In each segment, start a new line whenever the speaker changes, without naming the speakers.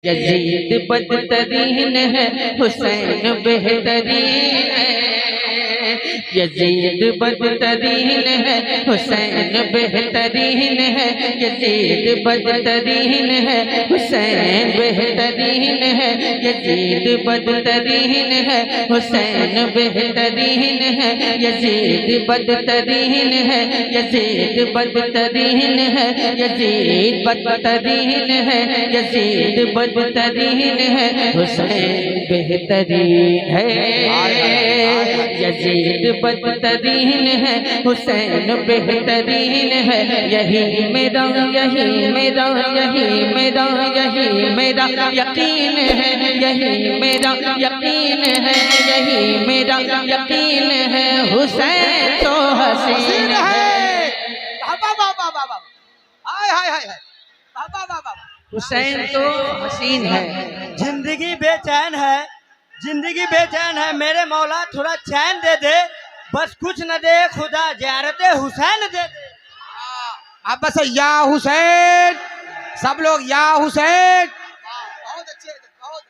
Yazid बदतरीन है, हुसैन बेहतरीन है। यजीद बदतरीन है, हुसैन बेहतरीन है। यजीद बदतरीन है, हुसैन बेहतरीन है। यजीद बदतरीन है, हुसैन बेहतरीन है। यजीद बदतरीन है, यजीद बदतरीन है। यजीद बदतरीन है, यजीद बदतरीन है। हुसैन बेहतरीन है। यजीद बदतरीन है, हुसैन बेहतरीन है। यही मेरा यही मेरा यही मेरा यही मेरा यकीन है। यही मेरा यकीन है, यही मेरा यकीन है। हुसैन तो हसीन है। हुसैन तो हसीन है।
जिंदगी बेचैन है, जिंदगी बेचैन है। मेरे मौला थोड़ा चैन दे दे, बस कुछ न दे खुदा, ज़ियारते हुसैन दे दे।
अब बस या हुसैन, सब लोग या हुसैन। बहुत अच्छे, बहुत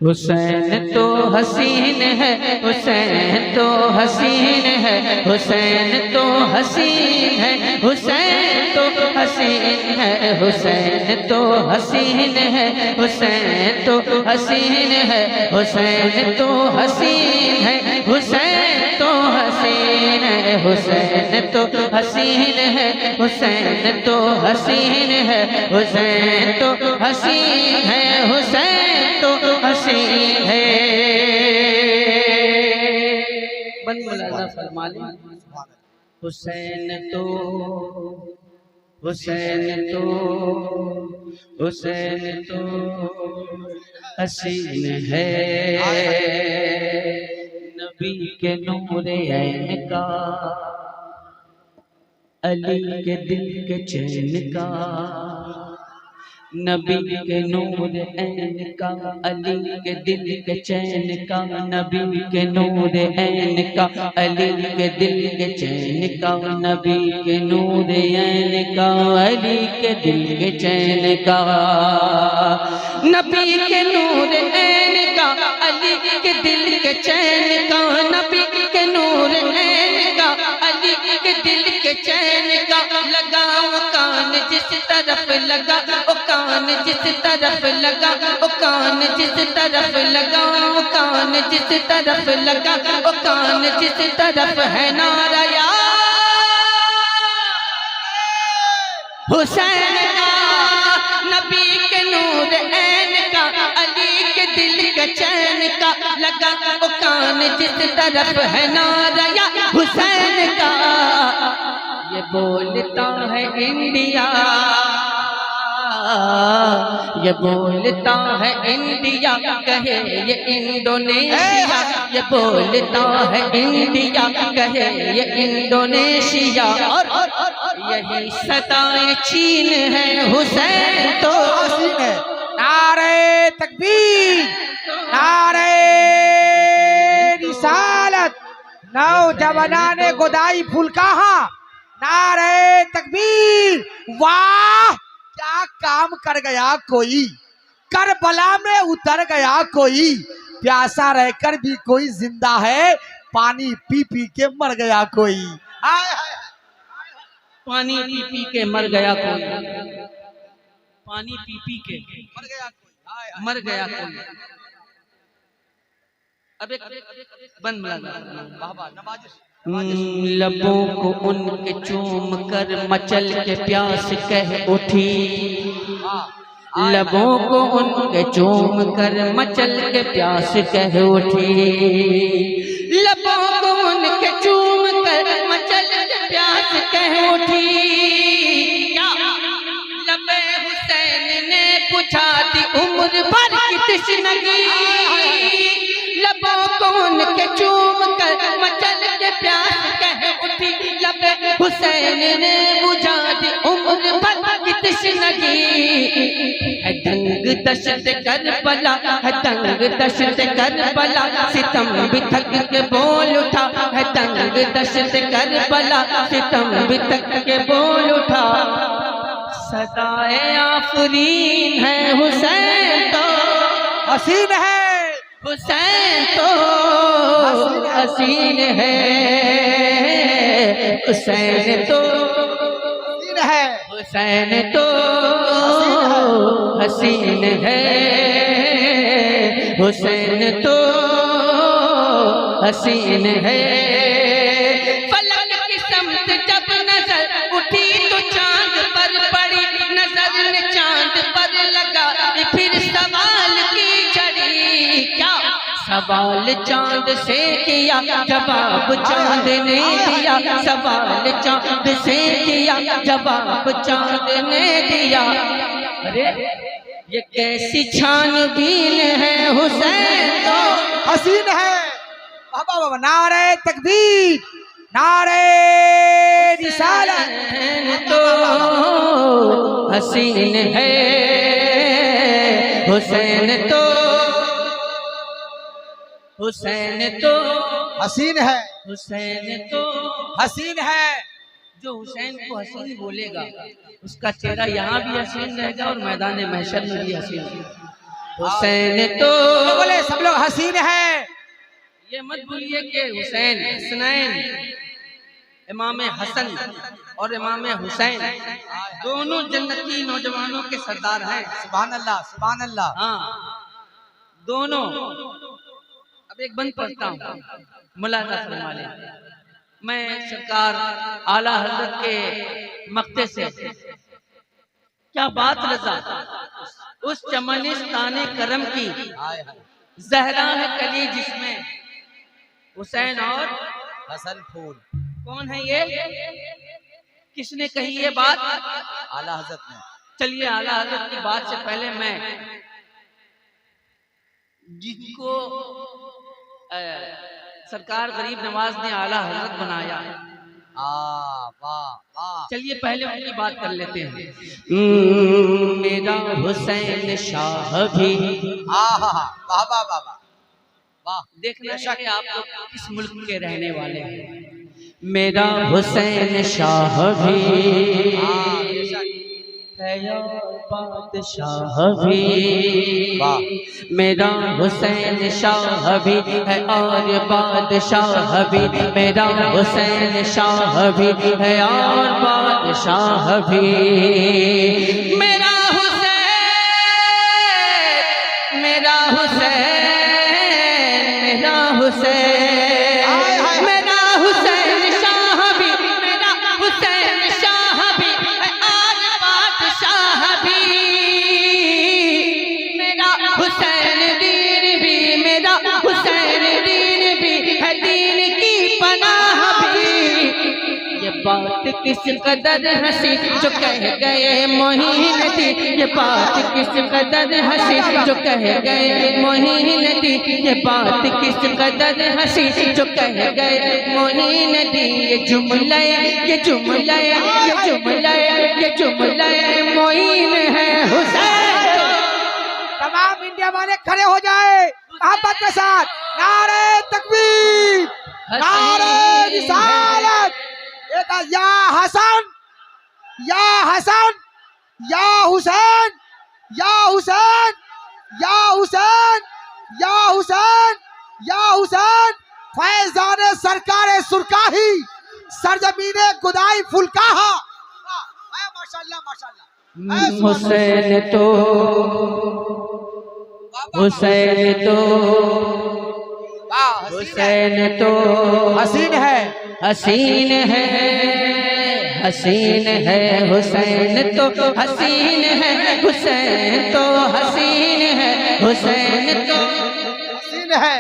हुसैन तो हसीन है, हुसैन तो हसीन है। हुसैन तो हसीन है, हुसैन तो हसीन है। हुसैन तो हसीन है, हुसैन तो हसीन है। हुसैन तो हसीन है, हुसैन तो हसीन है। हुसैन तो हसीन है, हुसैन तो हसीन है। हुसैन तो हसीन है, हुसैन तो हसीन है। बंद मुलाजा फरमा ले। हुसैन तो हुसैन तो हुसैन तो हसीन है। नबी के नूर ऐन का, अली के दिल के चैन का। नबी के नूर ऐन का, अली के दिल के चैन का। नबी के नूर ऐन का, अली के दिल के चैन का। नबी के नूर ऐन का, अली के दिल के चैन का। नबी के नूर ऐन का, अली के दिल के चैन का। नबी के नूर ऐन का, अली के दिल के चैन का। लगा वो कान जिस तरफ लगा, ओ कान जिस तरफ लगा, ओ कान जिस तरफ लगा। ओ कान जिस तरफ लगा, ओ कान जिस तरफ है नारा या हुसैन का। नबी के नूर ऐन का, अली के दिल के चैन का। लगा ओ कान जिस तरफ है नारा या हुसैन का। ये बोलता है इंडिया, ये बोलता है इंडिया, कहे ये इंडोनेशिया। ये बोलता है इंडिया, कहे ये इंडोनेशिया। और यही सताए चीन है, हुसैन तो
हसीन है। नारे तकबीर, नारे रिसालत। नौजवानाने गोदाई फूल कहाँ। नारे तकबीर। वाह क्या काम कर गया कोई, करबला में उतर गया कोई। प्यासा रहकर भी कोई जिंदा है, पानी पी पी के मर गया कोई।
पानी पी पी के मर गया कोई, पानी पी पी के मर गया कोई। अब एक बंद मुलाजा। लबों को उनके चूम कर मचल के प्यास कह उठी। लबों को उनके चूम कर मचल के प्यास कह उठी। लबों को उनके चूम कर मचल के प्यास कह उठी। लबे हुसैन ने बुझा दी उम्र भर की तृष्णगी। लबों को उनके चूम कर मचल के प्यास कह उठी। लबे हुसैन ने बुझा दी उम्र भर की तृष्णगी। है दंग दशत करबला, है दंग दशत करबला। सितम भी थक के बोल उठा, है तंग दशत करबला सितम भी तक के बोल उठा सदाए आफरीन है हुसैन तो
हसीन है,
हुसैन तो हसीन है, हुसैन तो
हसीन है,
हुसैन तो हसीन है, हुसैन तो हसीन है। फलक की समत जब नजर उठी तो चांद पर पड़ी, नजर ने चांद पर लगा फिर सवाल की जड़ी। क्या सवाल चांद से किया, जवाब चांद ने दिया, सवाल चांद से किया, जवाब चांद ने दिया। अरे ये कैसी छानबीन है हुसैन तो
हसीन है। बाबा बाबा नारे तकबीर, नारे रिसालत।
हुसैन तो हसीन है, हुसैन तो हुसैन तो
हसीन है,
हुसैन तो
हसीन है।
जो हुसैन को हसीन बोलेगा उसका चेहरा यहाँ भी हसीन रहेगा और मैदान महशर में भी हसीन रहेगा। हुसैन तो
बोले सब लोग हसीन है।
ये मत भूलिए कि हुसैन हसनैन इमाम हसन और इमाम हुसैन दोनों जन्नती नौजवानों के सरदार हैं।
सुभान अल्लाह, सुभान अल्लाह।
हाँ दोनों। अब एक बंद पढ़ता हूँ, मुलाजा फरमा ले। मैं सरकार आला हजरत के मक्ते से क्या बात रजा उस चमनिस्ताने करम की जहरा है कली जिसमें हुसैन और
हसन फूल।
कौन है ये, किसने कही ये बात?
आला हजरत ने।
चलिए आला हजरत की बात से पहले मैं जिनको सरकार गरीब नवाज ने आला हजरत बनाया,
वाह वाह।
चलिए पहले उनकी बात कर लेते हैं। मेरा हुसैन शाह भी
वाह वाह वाह वाह।
देखना है कि आप लोग किस मुल्क के रहने वाले हैं। मेरा हुसैन शाह भी है और बादशाह भी, मेरा हुसैन शाह भी है और बादशाह भी, मेरा हुसैन शाह भी है और बादशाह भी। मेरा हुसैन, मेरा हुसैन, मेरा हुसैन, मेरा हुसैन शाह भी, मेरा हुसैन शाह भी है और बादशाह भी। मेरा हुसैन दीन भी, मेरा हुसैन दीन भी है, दीन की पनाह भी। ये बात किस कदर हंसी जो कह गए मोहीन दी, ये बात किस कदर हंसी जो कह गए मोहीन दी, ये बात किस कदर हंसी जो कह गए मोहीन दी। ये जुमला, ये जुमला, ये जुमला, ये जुमला मोहीन है हुसैन।
तमाम इंडिया वाले खड़े हो जाए मोहब्बत के साथ। नारे तकबीर, नारे रिसालत। एक या हसन, या हसन, या हुसैन, या हुसैन, या हुसैन, या हुसैन, या हुसैन। फैजान सरकार सुरकाही, सरजमीने गुदाई फुलकाहा। माशाल्लाह माशाल्लाह।
हुसैन तो, हुसैन तो, हुसैन तो
हसीन है,
हसीन है, हसीन है, हुसैन तो हसीन है, हुसैन तो हसीन है, हुसैन तो
हसीन है,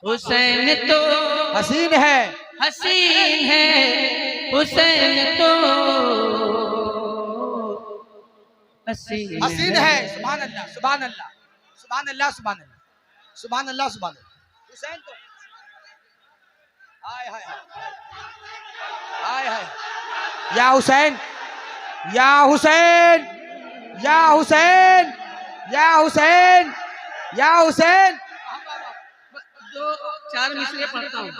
हुसैन तो
हसीन है,
हसीन है, हुसैन तो हसीन
हसीन है। सुभान अल्लाह, सुभान अल्लाह, सुभान अल्लाह, सुभान अल्लाह, सुभान अल्लाह, सुभान अल्लाह। हुसैन तो हाय हाय हाय हाय। या हुसैन, या हुसैन, या हुसैन, या हुसैन, या हुसैन।
2-4 4 मिसरे पढ़ता हूँ।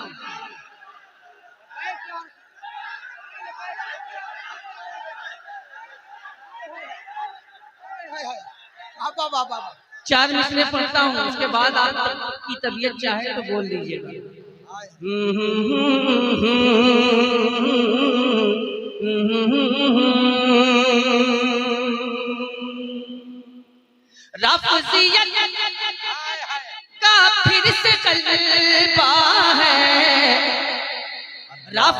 बाबा बाबा
4 मिसरे पढ़ता हूँ, उसके बाद आपकी तबीयत चाहे तो बोल दीजिएगा। रफ़्ज़ियत का फिर से जलवा है, रफ़्ज़ियत